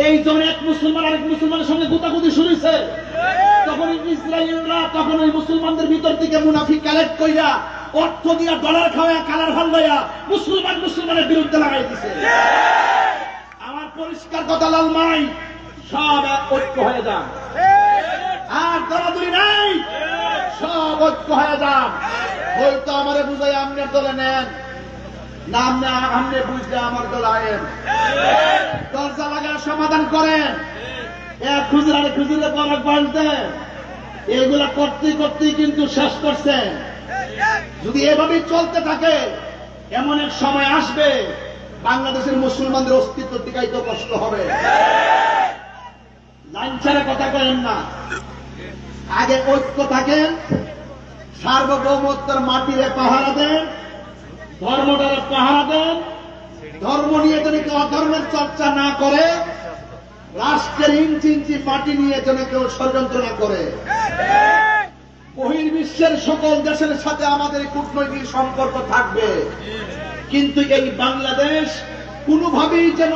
এই জন্য এক মুসলমান আরেক মুসলমানের সঙ্গে গুতাগুতি শুরু হয়েছে। তখন ইসরায়েলরা তখন ওই মুসলমানদের ভিতর থেকে মুনাফিক কালেক্ট কইরা অর্থ দিয়া ডলার খাওয়া কালার ভাল লইয়া মুসলমানের বিরুদ্ধে লাগাই দিছে। আমার পরিষ্কার কথা লালমাই, সব ঐক্য হয়ে যান, আর দরাদরি নাই, সব ঐক্য হয়ে যান। হয়তো আমারে বুঝাই আমনের দলে নেন, নাম না আমনে বুঝলে আমার দল আয়েন, দরজা লাগার সমাধান করেন। এক খুচরা খুচরে পরক বাঁধতে এগুলা করতেই কিন্তু শেষ করছেন। যদি এভাবেই চলতে থাকে এমন এক সময় আসবে বাংলাদেশের মুসলমানদের অস্তিত্ব টিকাইতে কষ্ট হবে। লাইন ছাড়া কথা বলেন না, আগে ঐক্য থাকেন, সার্বভৌমত্বের মাটিরে পাহারা দেন, ধর্মটারে পাহারা দেন। ধর্ম নিয়ে যেন কেউ অধর্মের চর্চা না করে, রাষ্ট্রের ইঞ্চি ইঞ্চি মাটি নিয়ে যেন কেউ ষড়যন্ত্র না করে। বহির্বিশ্বের সকল দেশের সাথে আমাদের কূটনৈতিক সম্পর্ক থাকবে, কিন্তু এই বাংলাদেশ কোনোভাবেই যেন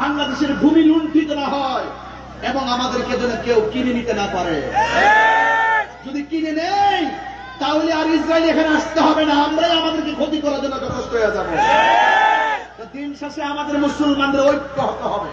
বাংলাদেশের ভূমি লুণ্ঠিত না হয় এবং আমাদেরকে যেন কেউ কিনে নিতে না পারে। যদি কিনে নেই তাহলে আর ইসরায়েল এখানে আসতে হবে না, আমরাই আমাদেরকে ক্ষতি করার জন্য যথেষ্ট হয়ে যাবো। দিন শেষে আমাদের মুসলমানদের ঐক্য হতে হবে।